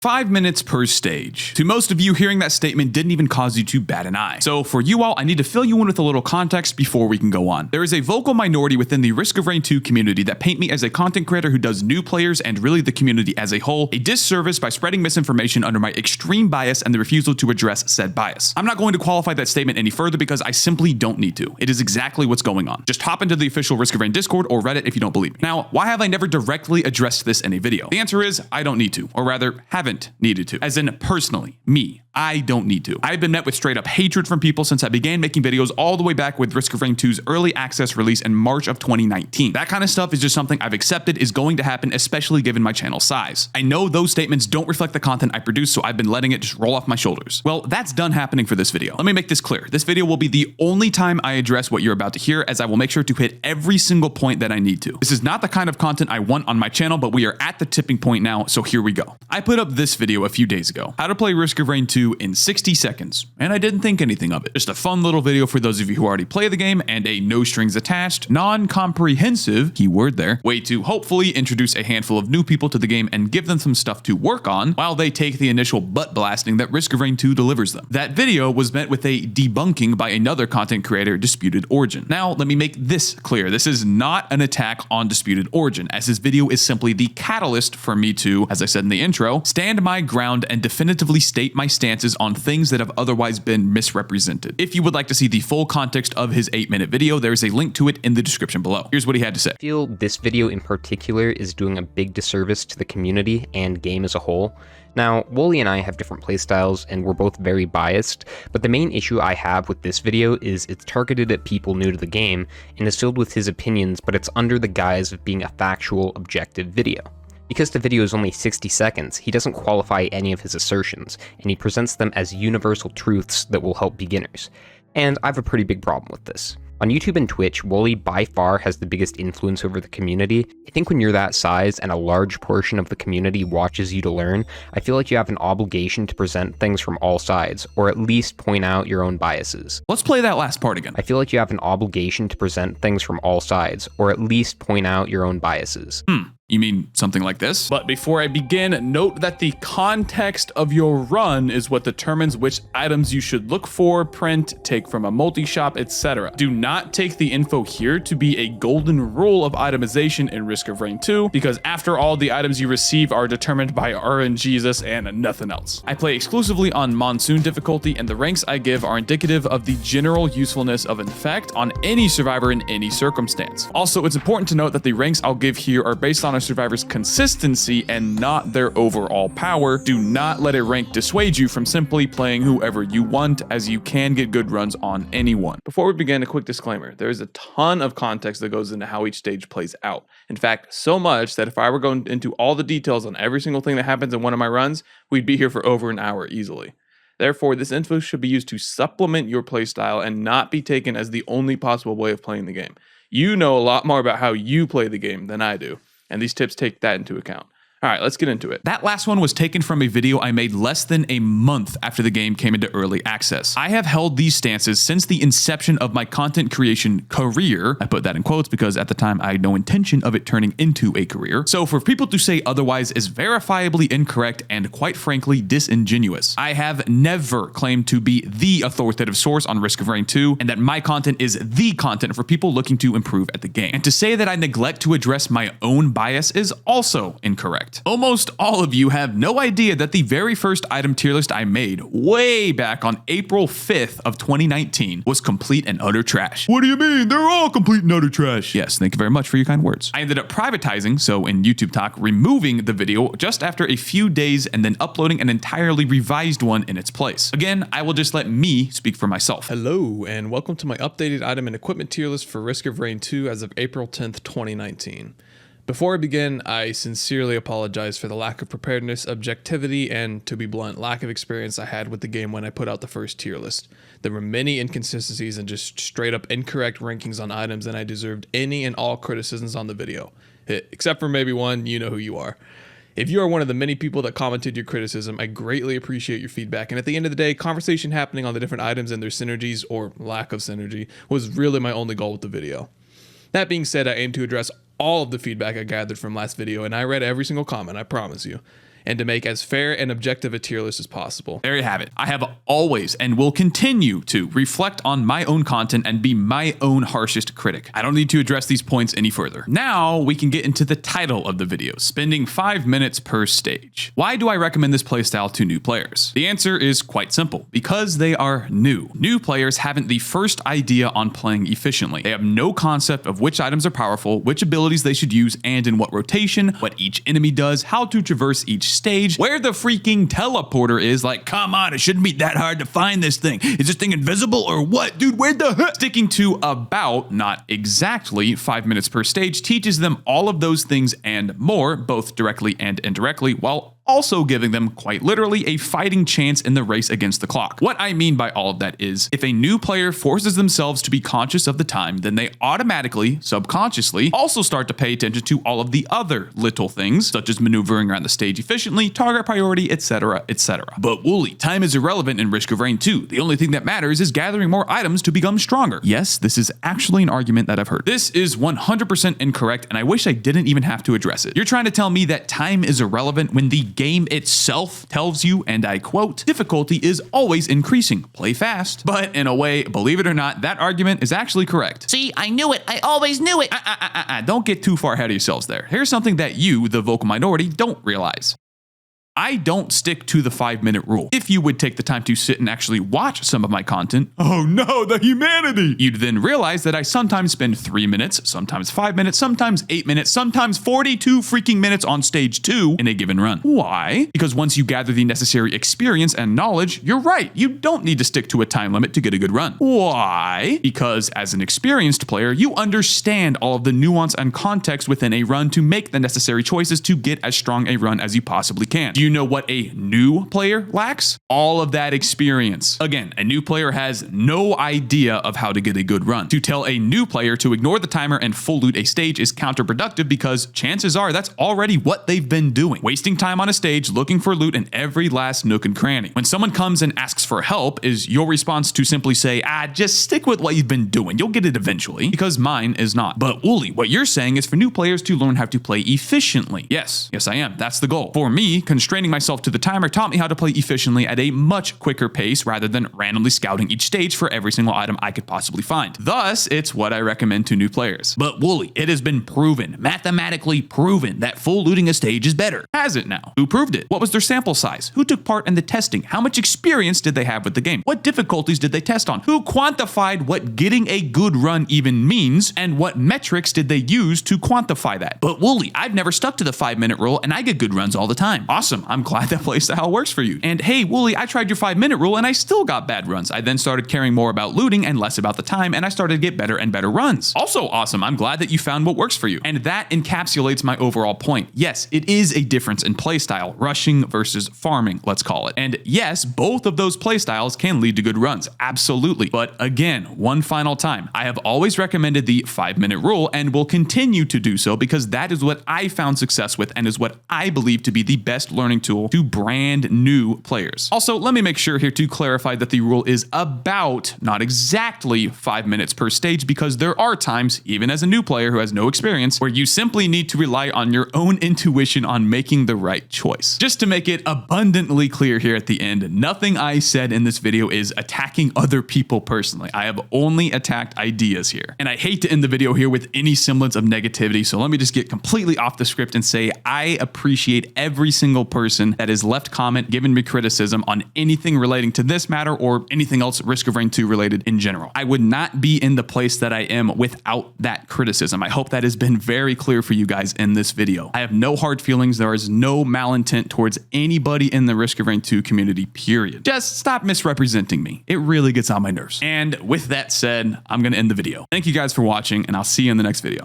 5 minutes per stage. To most of you, hearing that statement didn't even cause you to bat an eye. So for you all, I need to fill you in with a little context before we can go on. There is a vocal minority within the Risk of Rain 2 community that paint me as a content creator who does new players and really the community as a whole a disservice by spreading misinformation under my extreme bias and the refusal to address said bias. I'm not going to qualify that statement any further because I simply don't need to. It is exactly what's going on. Just hop into the official Risk of Rain Discord or Reddit if you don't believe me. Now, why have I never directly addressed this in a video? The answer is I don't need to, or rather haven't needed to. As in personally, me. I don't need to. I've been met with straight up hatred from people since I began making videos all the way back with Risk of Rain 2's early access release in March of 2019. That kind of stuff is just something I've accepted is going to happen, especially given my channel size. I know those statements don't reflect the content I produce, so I've been letting it just roll off my shoulders. Well, that's done happening for this video. Let me make this clear. This video will be the only time I address what you're about to hear, as I will make sure to hit every single point that I need to. This is not the kind of content I want on my channel, but we are at the tipping point now, so here we go. I put up this video a few days ago. How to play Risk of Rain 2 in 60 seconds, and I didn't think anything of it. Just a fun little video for those of you who already play the game and a no strings attached, non-comprehensive, keyword there, way to hopefully introduce a handful of new people to the game and give them some stuff to work on while they take the initial butt blasting that Risk of Rain 2 delivers them. That video was met with a debunking by another content creator, Disputed Origin. Now, let me make this clear. This is not an attack on Disputed Origin, as this video is simply the catalyst for me to, as I said in the intro, stand my ground and definitively state my stances on things that have otherwise been misrepresented. If you would like to see the full context of his 8-minute video, there is a link to it in the description below. Here's what he had to say. I feel this video in particular is doing a big disservice to the community and game as a whole. Now, Woolie and I have different playstyles and we're both very biased, but the main issue I have with this video is it's targeted at people new to the game and is filled with his opinions, but it's under the guise of being a factual, objective video. Because the video is only 60 seconds, he doesn't qualify any of his assertions, and he presents them as universal truths that will help beginners. And I have a pretty big problem with this. On YouTube and Twitch, Woolie by far has the biggest influence over the community. I think when you're that size and a large portion of the community watches you to learn, I feel like you have an obligation to present things from all sides, or at least point out your own biases. Let's play that last part again. I feel like you have an obligation to present things from all sides, or at least point out your own biases. You mean something like this? But before I begin, note that the context of your run is what determines which items you should look for, print, take from a multi-shop, etc. Do not take the info here to be a golden rule of itemization in Risk of Rain 2, because after all, the items you receive are determined by RNGesus and nothing else. I play exclusively on Monsoon difficulty, and the ranks I give are indicative of the general usefulness of an effect on any survivor in any circumstance. Also, it's important to note that the ranks I'll give here are based on a survivor's consistency and not their overall power. Do not let a rank dissuade you from simply playing whoever you want, as you can get good runs on anyone. Before we begin, a quick disclaimer. There is a ton of context that goes into how each stage plays out. In fact, so much that if I were going into all the details on every single thing that happens in one of my runs, we'd be here for over an hour easily. Therefore, this info should be used to supplement your playstyle and not be taken as the only possible way of playing the game. You know a lot more about how you play the game than I do, and these tips take that into account. All right, let's get into it. That last one was taken from a video I made less than a month after the game came into early access. I have held these stances since the inception of my content creation career. I put that in quotes because at the time I had no intention of it turning into a career. So for people to say otherwise is verifiably incorrect and quite frankly disingenuous. I have never claimed to be the authoritative source on Risk of Rain 2 and that my content is the content for people looking to improve at the game. And to say that I neglect to address my own bias is also incorrect. Almost all of you have no idea that the very first item tier list I made way back on April 5th of 2019 was complete and utter trash. What do you mean? They're all complete and utter trash. Yes, thank you very much for your kind words. I ended up privatizing, so in YouTube talk, removing the video just after a few days and then uploading an entirely revised one in its place. Again, I will just let me speak for myself. Hello, and welcome to my updated item and equipment tier list for Risk of Rain 2 as of April 10th, 2019. Before I begin, I sincerely apologize for the lack of preparedness, objectivity, and, to be blunt, lack of experience I had with the game when I put out the first tier list. There were many inconsistencies and just straight up incorrect rankings on items, and I deserved any and all criticisms on the video. Except for maybe one, you know who you are. If you are one of the many people that commented your criticism, I greatly appreciate your feedback, and at the end of the day, conversation happening on the different items and their synergies, or lack of synergy, was really my only goal with the video. That being said, I aim to address all of the feedback I gathered from last video, and I read every single comment, I promise you. and to make as fair and objective a tier list as possible. There you have it. I have always and will continue to reflect on my own content and be my own harshest critic. I don't need to address these points any further. Now we can get into the title of the video, spending 5 minutes per stage. Why do I recommend this playstyle to new players? The answer is quite simple, because they are new. New players haven't the first idea on playing efficiently. They have no concept of which items are powerful, which abilities they should use and in what rotation, what each enemy does, how to traverse each stage, where the freaking teleporter is. Like, come on, it shouldn't be that hard to find this thing. Is this thing invisible or what? Dude, where the heck? Sticking to about, not exactly, 5 minutes per stage teaches them all of those things and more, both directly and indirectly, while also giving them quite literally a fighting chance in the race against the clock. What I mean by all of that is, if a new player forces themselves to be conscious of the time, then they automatically, subconsciously, also start to pay attention to all of the other little things, such as maneuvering around the stage efficiently, target priority, etc., etc. But Woolie, time is irrelevant in Risk of Rain 2. The only thing that matters is gathering more items to become stronger. Yes, this is actually an argument that I've heard. This is 100% incorrect, and I wish I didn't even have to address it. You're trying to tell me that time is irrelevant when the game itself tells you, and I quote, difficulty is always increasing. Play fast. But in a way, believe it or not, that argument is actually correct. See, I knew it. I always knew it. Don't get too far ahead of yourselves there. Here's something that you, the vocal minority, don't realize. I don't stick to the 5-minute rule. If you would take the time to sit and actually watch some of my content, oh no, the humanity! You'd then realize that I sometimes spend 3 minutes, sometimes 5 minutes, sometimes 8 minutes, sometimes 42 freaking minutes on stage 2 in a given run. Why? Because once you gather the necessary experience and knowledge, you're right, you don't need to stick to a time limit to get a good run. Why? Because as an experienced player, you understand all of the nuance and context within a run to make the necessary choices to get as strong a run as you possibly can. Do you know what a new player lacks? All of that experience. Again, a new player has no idea of how to get a good run. To tell a new player to ignore the timer and full loot a stage is counterproductive, because chances are that's already what they've been doing. Wasting time on a stage looking for loot in every last nook and cranny. When someone comes and asks for help, is your response to simply say, just stick with what you've been doing, you'll get it eventually? Because mine is not. But Woolie, what you're saying is for new players to learn how to play efficiently. Yes, I am. That's the goal. For me, constraining myself to the timer taught me how to play efficiently at a much quicker pace rather than randomly scouting each stage for every single item I could possibly find. Thus, it's what I recommend to new players. But Woolie, it has been proven, mathematically proven, that full looting a stage is better. Has it now? Who proved it? What was their sample size? Who took part in the testing? How much experience did they have with the game? What difficulties did they test on? Who quantified what getting a good run even means? And what metrics did they use to quantify that? But Woolie, I've never stuck to the 5-minute rule and I get good runs all the time. Awesome. I'm glad that playstyle works for you. And hey, Woolie, I tried your 5-minute rule and I still got bad runs. I then started caring more about looting and less about the time, and I started to get better and better runs. Also awesome. I'm glad that you found what works for you. And that encapsulates my overall point. Yes, it is a difference in playstyle, rushing versus farming, let's call it. And yes, both of those playstyles can lead to good runs. Absolutely. But again, one final time, I have always recommended the 5-minute rule and will continue to do so, because that is what I found success with and is what I believe to be the best learning tool to brand new players. Also, let me make sure here to clarify that the rule is about, not exactly, 5 minutes per stage, because there are times, even as a new player who has no experience, where you simply need to rely on your own intuition on making the right choice. Just to make it abundantly clear here at the end, nothing I said in this video is attacking other people personally. I have only attacked ideas here. And I hate to end the video here with any semblance of negativity, so let me just get completely off the script and say I appreciate every single person that has left comment, given me criticism on anything relating to this matter or anything else Risk of Rain 2 related in general. I would not be in the place that I am without that criticism. I hope that has been very clear for you guys in this video. I have no hard feelings. There is no malintent towards anybody in the Risk of Rain 2 community, period. Just stop misrepresenting me. It really gets on my nerves. And with that said, I'm going to end the video. Thank you guys for watching, and I'll see you in the next video.